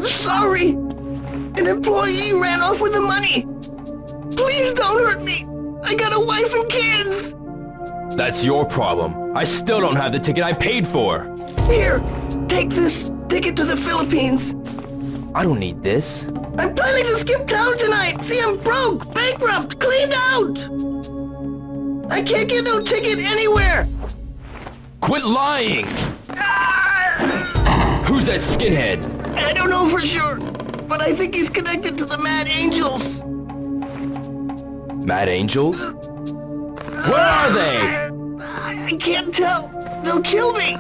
I'm sorry. An employee ran off with the money. Please don't hurt me. I got a wife and kids. That's your problem. I still don't have the ticket I paid for. Here, take this ticket to the Philippines. I don't need this. I'm planning to skip town tonight. See, I'm broke, bankrupt, cleaned out. I can't get no ticket anywhere. Quit lying! Who's that skinhead? I don't know for sure, but I think he's connected to the Mad Angels. Mad Angels? Where are they? I can't tell. They'll kill me.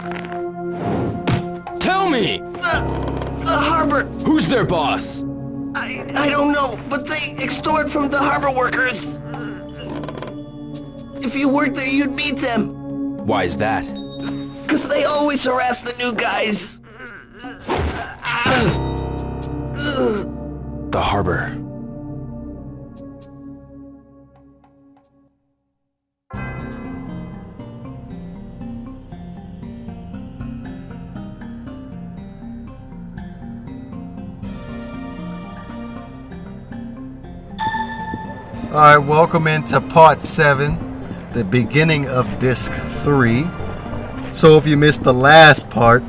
Tell me! The harbor. Who's their boss? I don't know, but they extort from the harbor workers. If you worked there, you'd meet them. Why is that? 'Cause they always harass the new guys. The harbor. Alright, welcome into part 7, the beginning of disc 3. So if you missed the last part,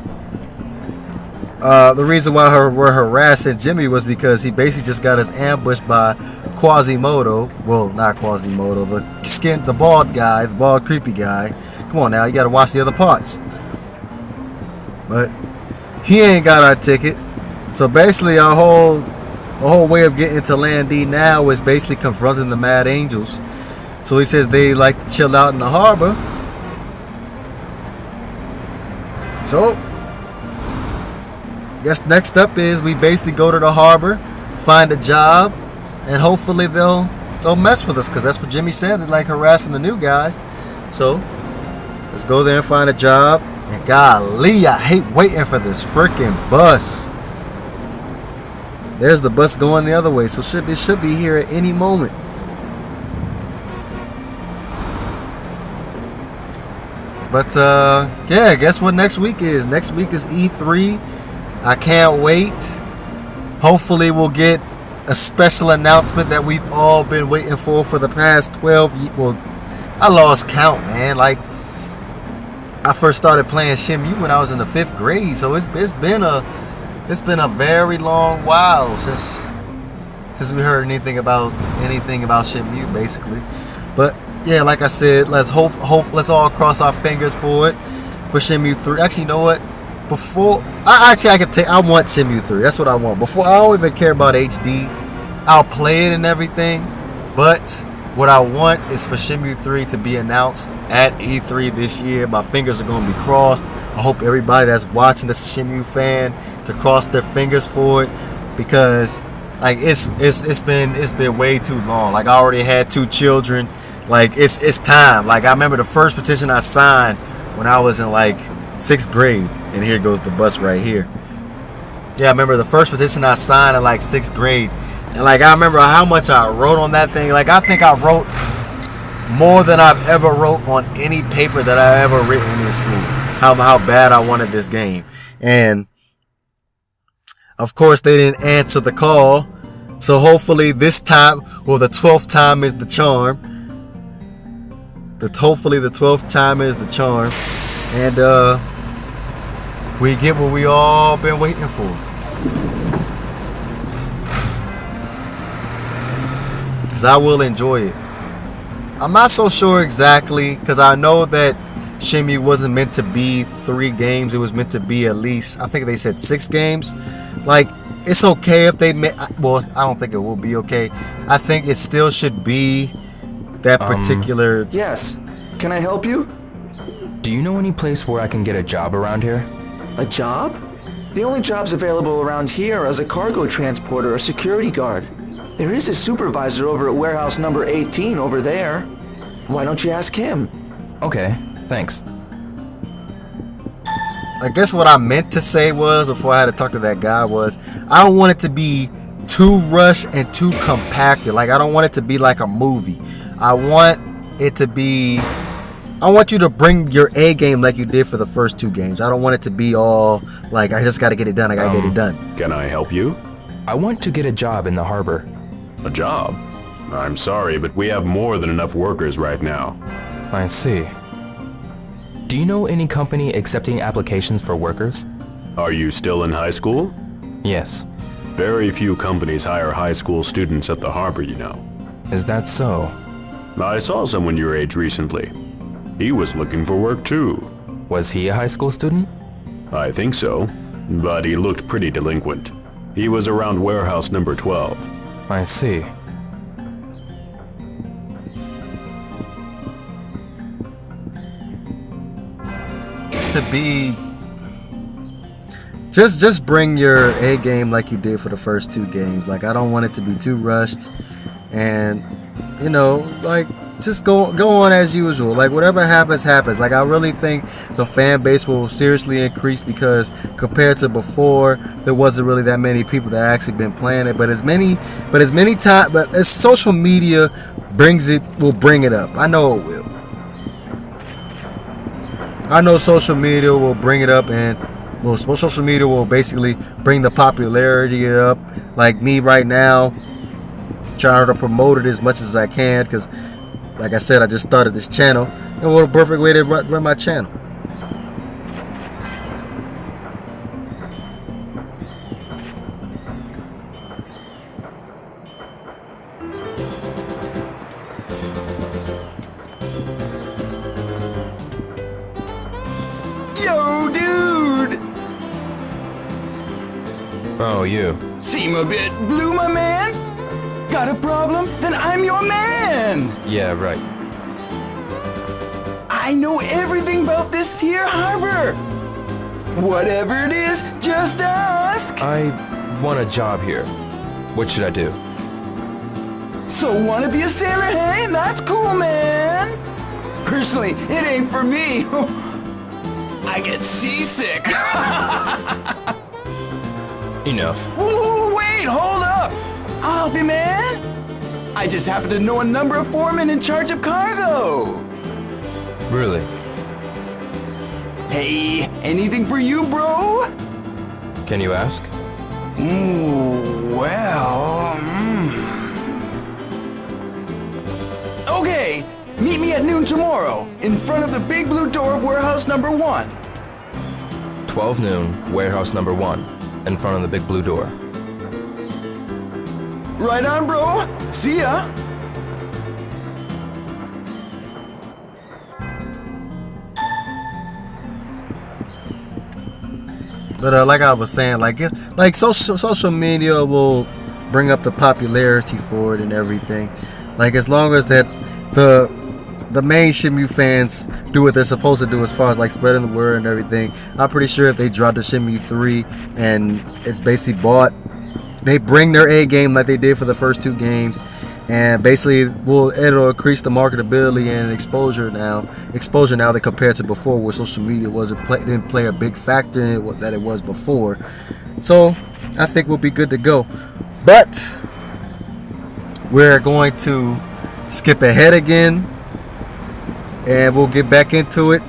the reason why we're harassing Jimmy was because he basically just got us ambushed by Quasimodo. Well, not Quasimodo, the bald guy, the bald creepy guy. Come on now, you gotta watch the other parts. But he ain't got our ticket. So basically our whole way of getting to Land D now is basically confronting the Mad Angels. So he says they like to chill out in the harbor. So guess next up is we basically go to the harbor, find a job, and hopefully they'll mess with us, because that's what Jimmy said. They like harassing the new guys. So let's go there and find a job. And golly, I hate waiting for this freaking bus. There's the bus going the other way, so it should be here at any moment. But yeah, guess what next week is? Next week is E3. I can't wait. Hopefully we'll get a special announcement that we've all been waiting for the past 12 years. Well, I lost count, man. Like, I first started playing Shenmue when I was in the 5th grade, so it's been a very long while since we heard anything about Shenmue, basically. But yeah, like I said, let's all cross our fingers for Shenmue 3. Actually, you know what? I want Shenmue 3. That's what I want. Before, I don't even care about HD. I'll play it and everything, but what I want is for Shenmue 3 to be announced at E3 this year. My fingers are going to be crossed. I hope everybody that's watching that's a Shenmue fan to cross their fingers for it, because like it's been way too long. Like, I already had 2 children. Like, it's time. Like, I remember the first petition I signed when I was in like 6th grade, and here goes the bus right here. Yeah, I remember the first petition I signed in like 6th grade. And like, I remember how much I wrote on that thing. Like, I think I wrote more than I've ever wrote on any paper that I ever written in school. How bad I wanted this game. And of course they didn't answer the call. So hopefully this time, well, the 12th time is the charm. Hopefully the 12th time is the charm. And we get what we all been waiting for. Because I will enjoy it. I'm not so sure exactly, because I know that Shenmue wasn't meant to be 3 games. It was meant to be at least, I think they said 6 games. Like, it's okay if they well, I don't think it will be okay. I think it still should be that particular. Yes. Can I help you? Do you know any place where I can get a job around here? A job? The only jobs available around here are as a cargo transporter or security guard. There is a supervisor over at warehouse number 18 over there. Why don't you ask him? Okay, thanks. I guess what I meant to say was, before I had to talk to that guy, was I don't want it to be too rushed and too compacted. Like, I don't want it to be like a movie. I want I want you to bring your A game like you did for the first 2 games. I don't want it to be all like, I just gotta get it done, I gotta get it done. Can I help you? I want to get a job in the harbor. A job? I'm sorry, but we have more than enough workers right now. I see. Do you know any company accepting applications for workers? Are you still in high school? Yes. Very few companies hire high school students at the harbor, you know. Is that so? I saw someone your age recently. He was looking for work too. Was he a high school student? I think so, but he looked pretty delinquent. He was around warehouse number 12. I see. To be... Just bring your A game like you did for the first 2 games. Like, I don't want it to be too rushed. And, you know, like, just go on as usual. Like, whatever happens, happens. Like, I really think the fan base will seriously increase because compared to before, there wasn't really that many people that actually been playing it. But as social media will bring it up. I know it will. I know social media will bring it up, and social media will basically bring the popularity up. Like me right now, trying to promote it as much as I can, because like I said, I just started this channel, and what a perfect way to run my channel. Yo, dude! Oh, you. Seem a bit blue, my man? Got a problem? Then I'm your man! Yeah, right. I know everything about this here harbor! Whatever it is, just ask! I want a job here. What should I do? So wanna be a sailor, hey? That's cool, man! Personally, it ain't for me. I get seasick. Enough. Whoa, wait, hold up! I'll help you, man! I just happen to know a number of foremen in charge of cargo! Really? Hey, anything for you, bro? Can you ask? Okay, meet me at noon tomorrow, in front of the big blue door of warehouse number 1. 12 noon, warehouse number 1, in front of the big blue door. Right on, bro. See ya. But like I was saying, like social media will bring up the popularity for it and everything. Like as long as that the main Shenmue fans do what they're supposed to do as far as like spreading the word and everything. I'm pretty sure if they drop the Shenmue 3 and it's basically bought, they bring their A game like they did for the first 2 games, and basically it'll increase the marketability and exposure now that compared to before, where social media didn't play a big factor in it that it was before. So I think we'll be good to go. But we're going to skip ahead again, and we'll get back into it.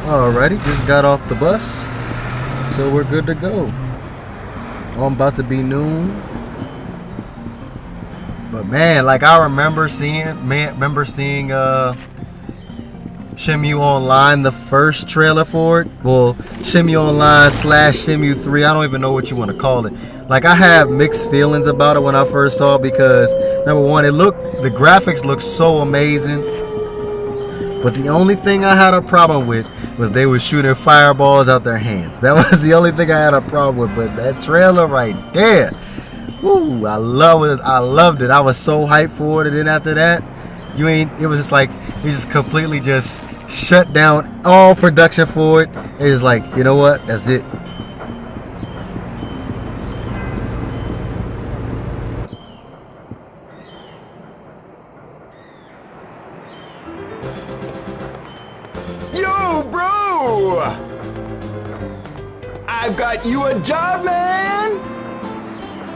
Alrighty, just got off the bus, so we're good to go. I'm about to be noon, but man, like I remember seeing Shenmue Online, the first trailer for it. Well, Shenmue Online / Shenmue 3. I don't even know what you want to call it. Like I have mixed feelings about it when I first saw it, because number one, the graphics look so amazing. But the only thing I had a problem with was they were shooting fireballs out their hands. That was the only thing I had a problem with. But that trailer right there, woo, I love it. I loved it. I was so hyped for it. And then after that, it was just like, you just completely just shut down all production for it. It was like, you know what? That's it. Yo, bro! I've got you a job, man!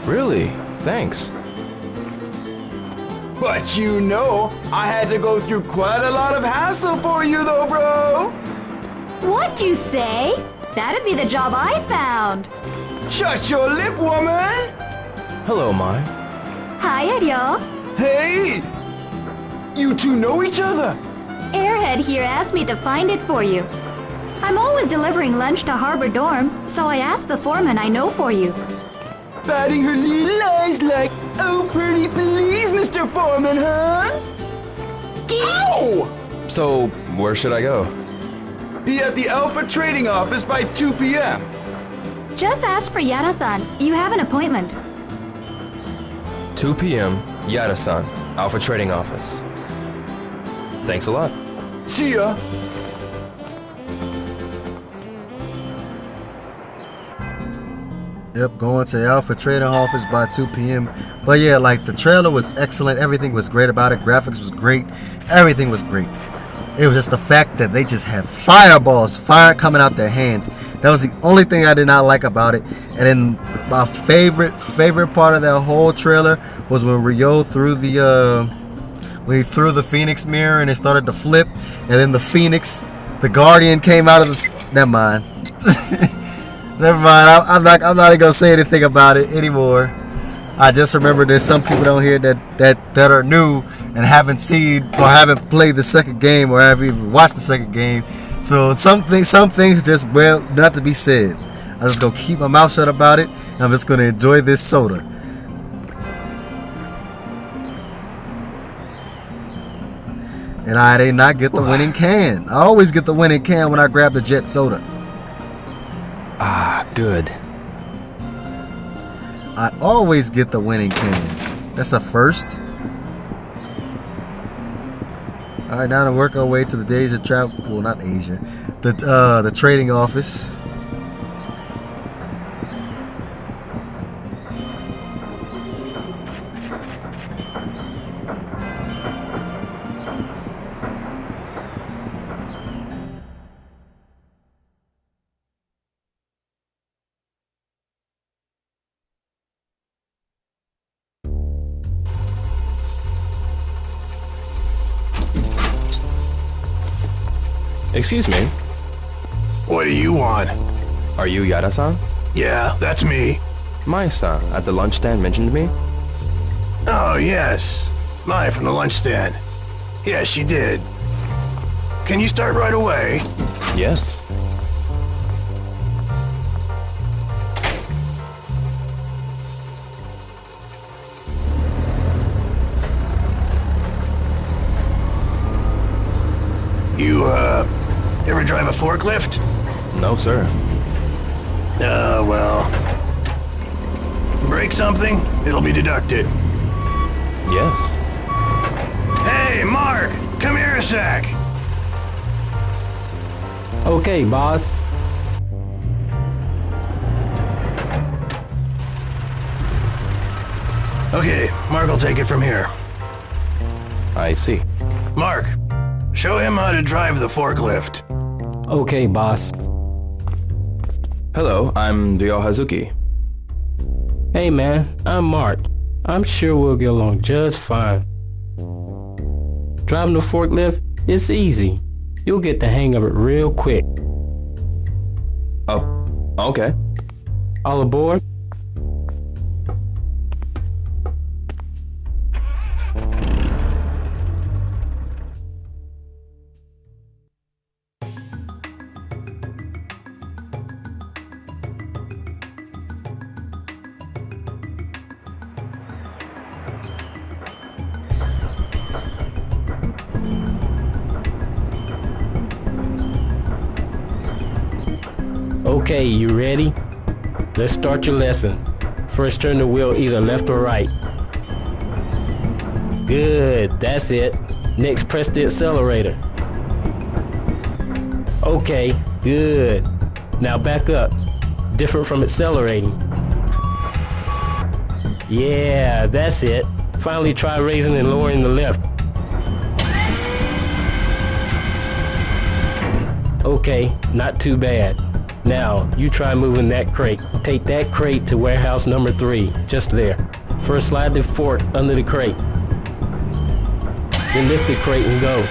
Really? Thanks. But you know, I had to go through quite a lot of hassle for you though, bro! What'd you say? That'd be the job I found. Shut your lip, woman! Hello, Mai. Hi, Ariel. Hey! You two know each other? Airhead here asked me to find it for you. I'm always delivering lunch to Harbor Dorm, so I asked the foreman I know for you. Batting her little eyes like, oh pretty please, Mr. Foreman, huh? Ow! So, where should I go? Be at the Alpha Trading Office by 2 p.m. Just ask for Yara-san. You have an appointment. 2 p.m., Yada-san, Alpha Trading Office. Thanks a lot. See ya! Yep, going to the Alpha Trading Office by 2 p.m. But yeah, like the trailer was excellent. Everything was great about it. Graphics was great. Everything was great. It was just the fact that they just had fireballs, fire coming out their hands. That was the only thing I did not like about it. And then my favorite part of that whole trailer was when Ryo threw when he threw the Phoenix mirror and it started to flip, and then the Phoenix, the Guardian came out of the. Never mind. Never mind. I'm not even gonna say anything about it anymore. I just remember there's some people down here that are new and haven't seen or haven't played the second game or haven't even watched the second game. So some things just, well, not to be said. I'm just gonna keep my mouth shut about it, and I'm just gonna enjoy this soda. And I did not get the winning can. I always get the winning can when I grab the Jet soda. Ah, good. I always get the winning can. That's a first. Alright, now to work our way to the Asia travel. Well, not Asia. The trading office. Excuse me, What do you want? are you Yada-san? Yeah, that's me. Mai-san at the lunch stand mentioned me? Oh, yes. Mai from the lunch stand. Yes, she did. Can you start right away? Yes. You, ever drive a forklift? No, sir. Well... Break something, it'll be deducted. Yes. Hey, Mark! Come here a sec! Okay, boss. Okay, Mark will take it from here. I see. Mark, show him how to drive the forklift. Okay, boss. Hello, I'm Ryo Hazuki. Hey, man, I'm Mark. I'm sure we'll get along just fine. Driving the forklift, it's easy. You'll get the hang of it real quick. Oh, okay. All aboard? Okay, you ready? Let's start your lesson. First turn the wheel either left or right. Good, that's it. Next press the accelerator. Okay, good. Now back up. Different from accelerating. Yeah, that's it. Finally try raising and lowering the lift. Okay, not too bad. Now, you try moving that crate. Take that crate to warehouse number 3, just there. First slide the fork under the crate. then lift the crate and go.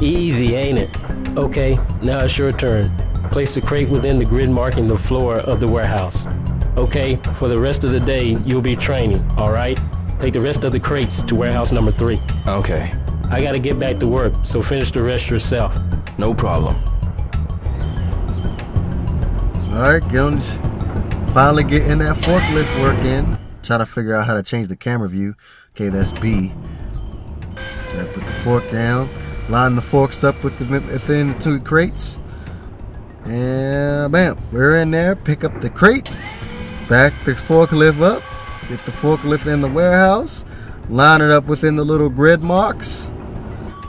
Easy, ain't it? Okay, now it's your turn. Place the crate within the grid marking the floor of the warehouse. Okay, for the rest of the day, you'll be training, alright? Take the rest of the crates to warehouse number 3. Okay, I gotta get back to work, so finish the rest yourself. no problem. Alright, Gilns. Finally getting that forklift working. Trying to figure out how to change the camera view. Okay, that's B. I put the fork down. Line the forks up within the 2 crates. And bam, we're in there. Pick up the crate. Back the forklift up. Get the forklift in the warehouse. Line it up within the little grid marks.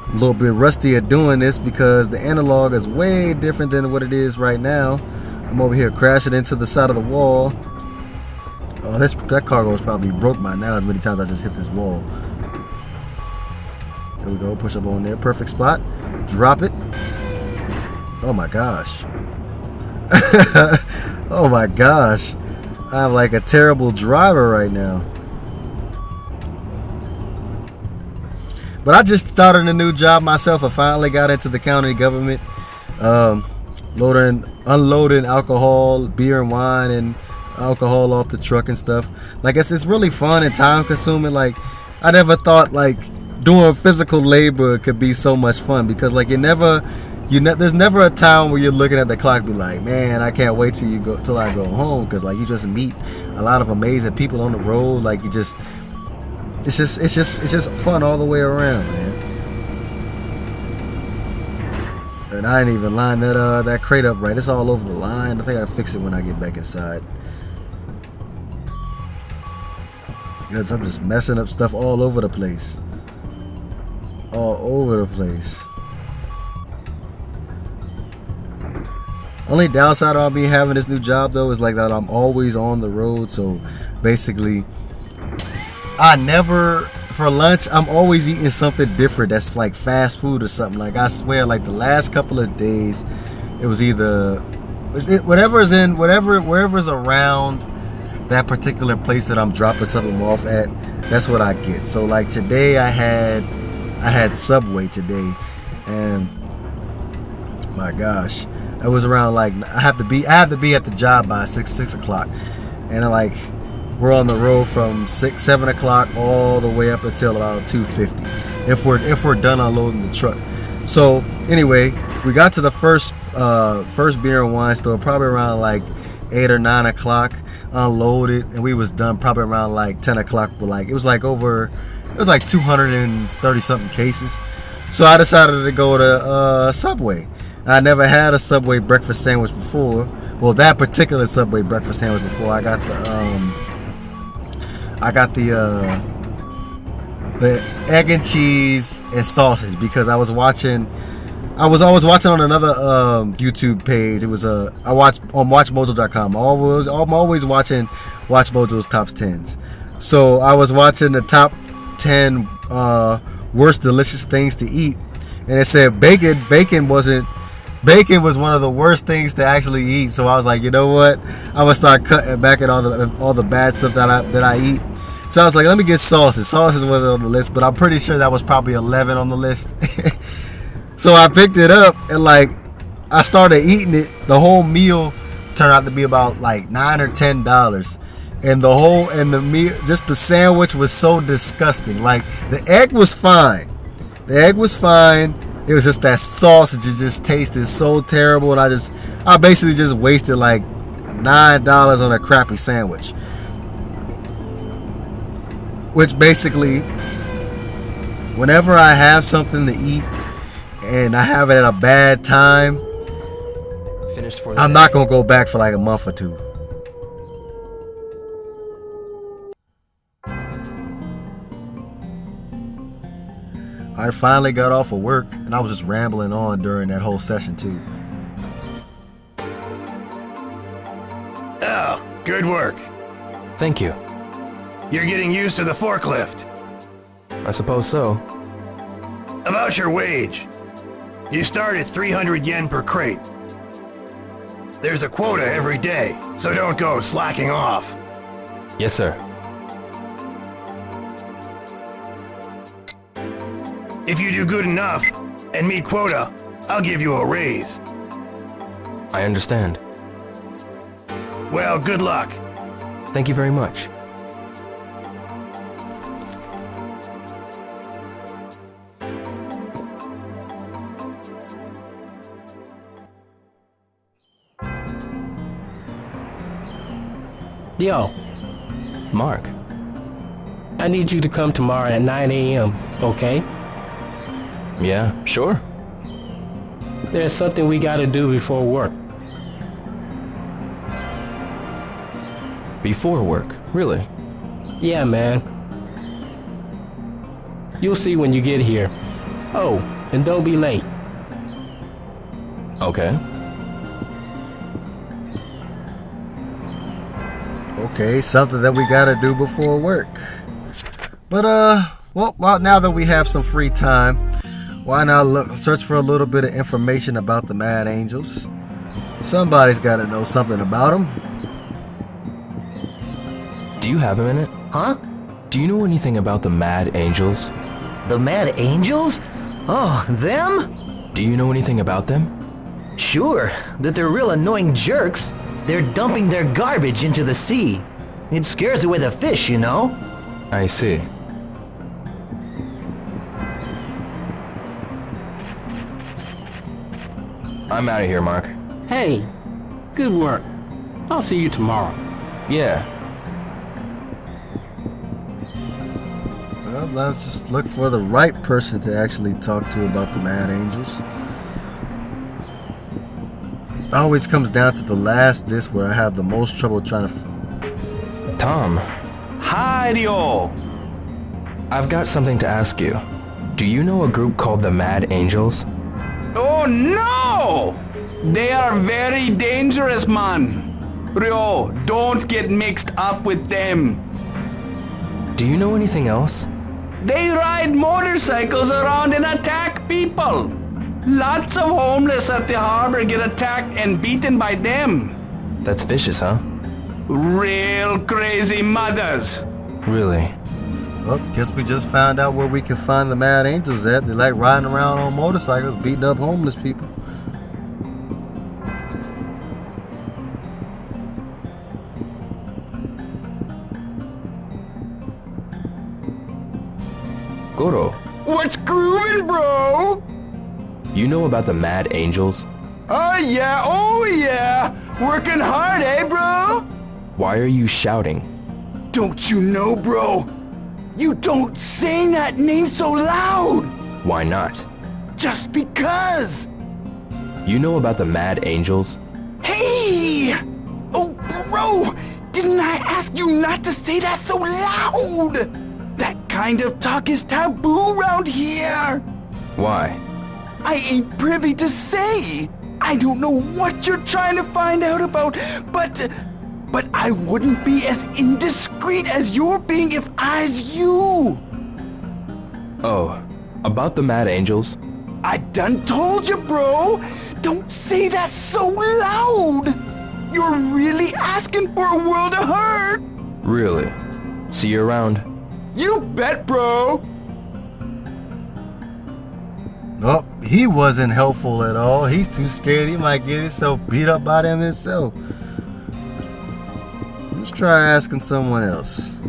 A little bit rusty at doing this because the analog is way different than what it is right now. I'm over here crashing into the side of the wall. Oh, that cargo is probably broke by now as many times I just hit this wall. There we go, push up on there, perfect spot. Drop it. Oh my gosh. Oh my gosh. I'm like a terrible driver right now. But I just started a new job myself. I finally got into the county government. Unloading alcohol, beer and wine and alcohol off the truck and stuff. Like it's really fun and time consuming. Like I never thought like doing physical labor could be so much fun because like there's never a time where you're looking at the clock and be like, man, I can't wait till I go home, because like you just meet a lot of amazing people on the road. Like it's just fun all the way around, man. And I didn't even line that crate up right. It's all over the line. I think I'll fix it when I get back inside. Because I'm just messing up stuff all over the place. All over the place. Only downside of me having this new job though is like that I'm always on the road. So basically, for lunch, I'm always eating something different that's like fast food or something. Like I swear, like the last couple of days, it was either wherever's around that particular place that I'm dropping something off at, that's what I get. So like today I had Subway today, and my gosh, it was around like I have to be at the job by 6 o'clock, and like we're on the road from 7 o'clock all the way up until about 2:50 if we're done unloading the truck. So anyway, we got to the first beer and wine store probably around like 8 or 9 o'clock, unloaded, and we was done probably around like 10 o'clock. But like it was like 230 something cases. So I decided to go to Subway. I never had a Subway breakfast sandwich before. Well, that particular Subway breakfast sandwich before. I got the egg and cheese and sausage because I was watching on another YouTube page. It was I watch on WatchMojo.com. I'm always watching WatchMojo's top 10s. So I was watching the top 10 worst delicious things to eat, and it said bacon was one of the worst things to actually eat. So I was like, you know what? I'm gonna start cutting back at all the bad stuff that I eat. So I was like, let me get sausage. Sausage wasn't on the list, but I'm pretty sure that was probably 11 on the list. So I picked it up and like I started eating it. The whole meal turned out to be about like $9 or $10. And the meal, just the sandwich was so disgusting. Like the egg was fine. It was just that sausage. It just tasted so terrible, and I basically just wasted like $9 on a crappy sandwich. Which basically, whenever I have something to eat and I have it at a bad time, I'm not gonna go back for like a month or two. I finally got off of work, and I was just rambling on during that whole session too. Oh, good work. Thank you. You're getting used to the forklift. I suppose so. About your wage. You start at 300 yen per crate. There's a quota every day, so don't go slacking off. Yes, sir. If you do good enough and meet quota, I'll give you a raise. I understand. Well, good luck. Thank you very much. Yo, Mark, I need you to come tomorrow at 9 a.m., okay? yeah, sure. There's something we gotta do before work. Before work, really? Yeah, man. You'll see when you get here. Oh, and don't be late. Okay. Okay, something that we gotta do before work. But well, now that we have some free time, why not search for a little bit of information about the Mad Angels? Somebody's gotta know something about them. Do you have a minute? Huh? Do you know anything about the Mad Angels? The Mad Angels? Oh, them? Do you know anything about them? Sure, that they're real annoying jerks. They're dumping their garbage into the sea. It scares away the fish, you know? I see. I'm out of here, Mark. Hey, good work. I'll see you tomorrow. Yeah. Well, let's just look for the right person to actually talk to about the Mad Angels. Always comes down to the last disc where I have the most trouble trying to Tom, Hi, yo! I've got something to ask you. Do you know a group called the Mad Angels? Oh no! They are very dangerous, man. Ryo, don't get mixed up with them. Do you know anything else? They ride motorcycles around and attack people. Lots of homeless at the harbor get attacked and beaten by them. That's vicious, huh? Real crazy mothers. Really? Well, guess we just found out where we can find the Mad Angels at. They like riding around on motorcycles, beating up homeless people. Goro, What's grooving, bro? you know about the Mad Angels? Oh yeah. Working hard, eh, bro? Why are you shouting? Don't you know, bro? You don't say that name so loud. Why not? Just because. You know about the Mad Angels? Hey! Oh, bro! Didn't I ask you not to say that so loud? That kind of talk is taboo around here. Why? I ain't privy to say. I don't know what you're trying to find out about, but I wouldn't be as indiscreet as you're being if I's you. Oh, about the Mad Angels? I done told you, bro. Don't say that so loud. You're really asking for a world of hurt. Really? See you around. You bet, bro. Oh, he wasn't helpful at all. He's too scared. He might get himself beat up by them himself. Let's try asking someone else.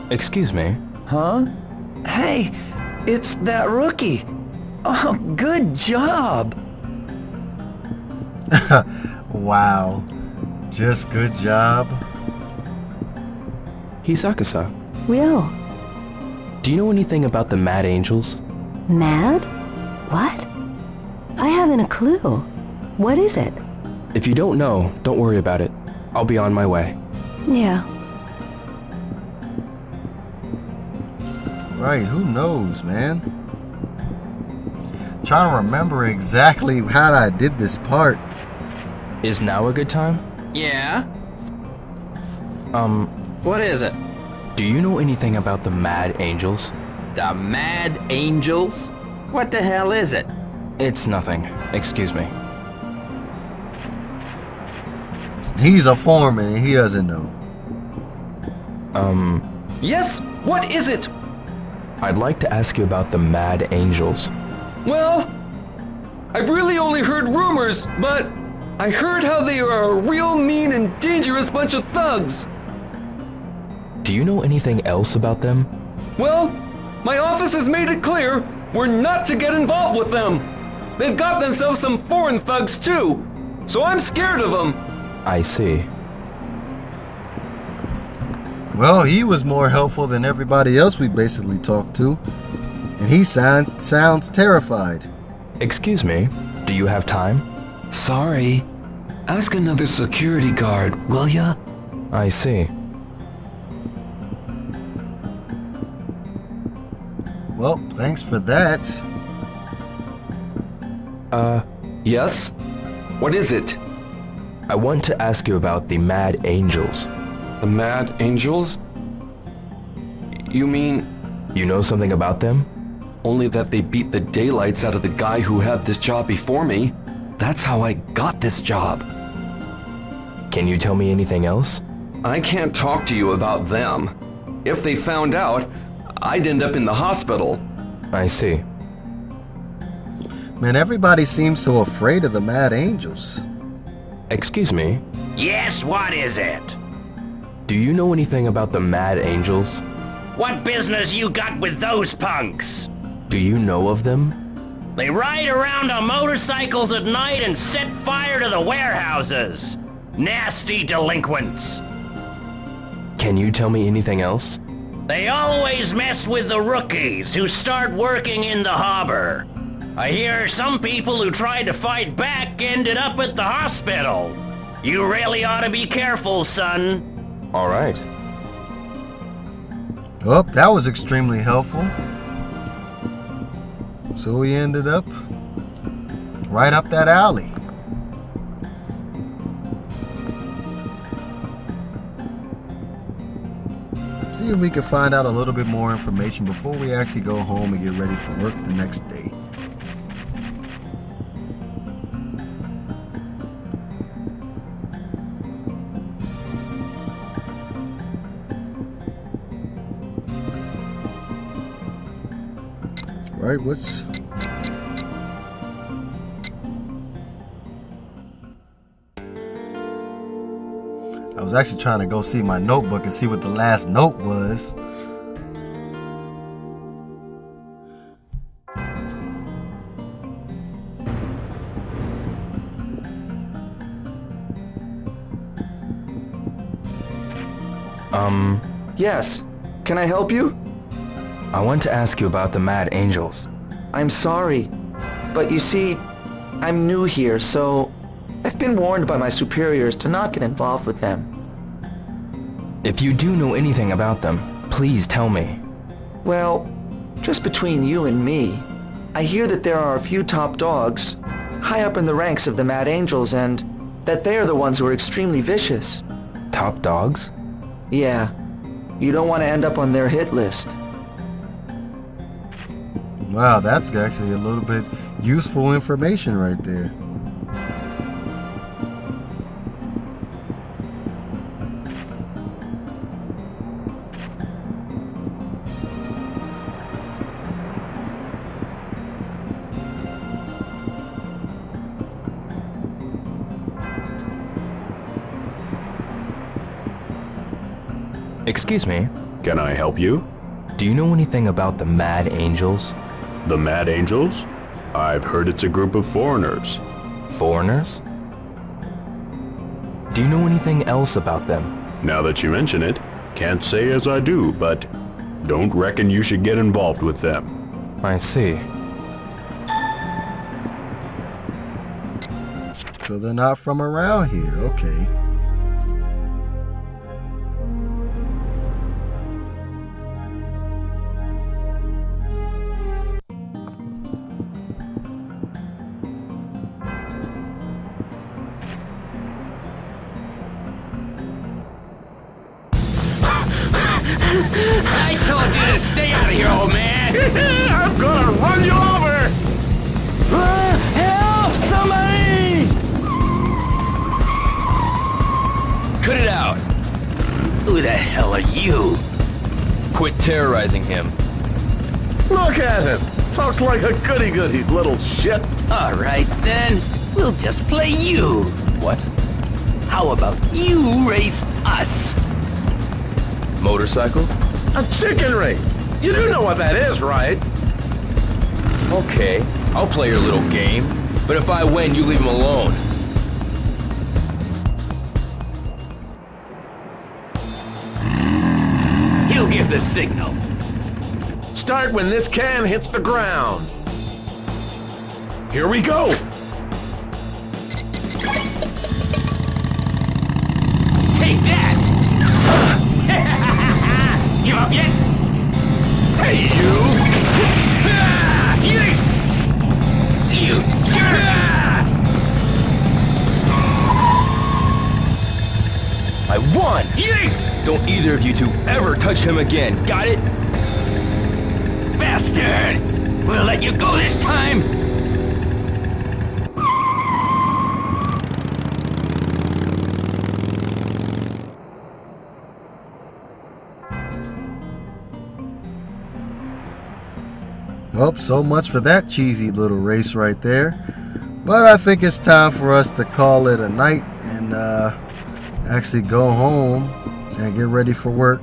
Excuse me. Huh? Hey, it's that rookie. Oh, good job. Wow. Just good job. Hisaka-san, Will. do you know anything about the Mad Angels? Mad? What? I haven't a clue. What is it? If you don't know, don't worry about it. I'll be on my way. Yeah. Right, who knows, man? Trying to remember exactly how I did this part. Is now a good time? Yeah? Um, What is it? do you know anything about the Mad Angels? The Mad Angels? What the hell is it? It's nothing. Excuse me. He's a foreman and he doesn't know. Yes, what is it? I'd like to ask you about the Mad Angels. Well, I've really only heard rumors, but I heard how they are a real mean and dangerous bunch of thugs. Do you know anything else about them? Well, my office has made it clear we're not to get involved with them. They've got themselves some foreign thugs too, so I'm scared of them. I see. Well, he was more helpful than everybody else we basically talked to. And he sounds terrified. Excuse me, do you have time? Sorry. Ask another security guard, will ya? I see. Well, thanks for that. Yes? What is it? I want to ask you about the Mad Angels. The Mad Angels? You mean You know something about them? only that they beat the daylights out of the guy who had this job before me? That's how I got this job. Can you tell me anything else? I can't talk to you about them. If they found out, I'd end up in the hospital. I see. Man, everybody seems so afraid of the Mad Angels. Excuse me, Yes, what is it? do you know anything about the Mad Angels? What business you got with those punks? Do you know of them? They ride around on motorcycles at night and set fire to the warehouses. Nasty delinquents. Can you tell me anything else? They always mess with the rookies who start working in the harbor. I hear some people who tried to fight back ended up at the hospital. You really ought to be careful, son. All right. Oh, that was extremely helpful. So we ended up right up that alley. See if we can find out a little bit more information before we actually go home and get ready for work the next day. Right, what's... I was actually trying to go see my notebook and see what the last note was. Yes. Can I help you? I want to ask you about the Mad Angels. I'm sorry, but you see, I'm new here, so I've been warned by my superiors to not get involved with them. If you do know anything about them, please tell me. Well, just between you and me, I hear that there are a few top dogs high up in the ranks of the Mad Angels and that they are the ones who are extremely vicious. Top dogs? Yeah, you don't want to end up on their hit list. Wow, that's actually a little bit useful information right there. Excuse me, Can I help you? do you know anything about the Mad Angels? The Mad Angels? I've heard it's a group of foreigners. Foreigners? Do you know anything else about them? Now that you mention it, can't say as I do, but don't reckon you should get involved with them. I see. So they're not from around here, okay. I told you to stay out of here, old man! I'm gonna run you over! Help! Somebody! Cut it out. Who the hell are you? Quit terrorizing him. Look at him! Talks like a goody-goody little shit. All right, then. We'll just play you. What? How about you race us? Motorcycle? A chicken race! You do know what that is, right? Okay, I'll play your little game. But if I win, you leave him alone. He'll give the signal. Start when this can hits the ground. Here we go! Take that! Give up yet? Hey, you! You jerk! I won! Don't either of you two ever touch him again, got it? Bastard! We'll let you go this time! Oh, so much for that cheesy little race right there. But I think it's time for us to call it a night and actually go home and get ready for work.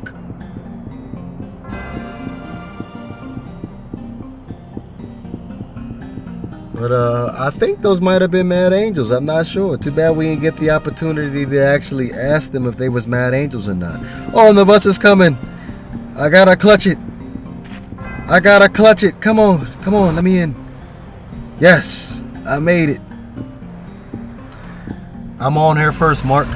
But I think those might have been Mad Angels. I'm not sure. Too bad we didn't get the opportunity to actually ask them if they was Mad Angels or not. Oh, and the bus is coming. I gotta clutch it. I gotta clutch it. Come on, let me in. Yes, I made it. I'm on here first, Mark.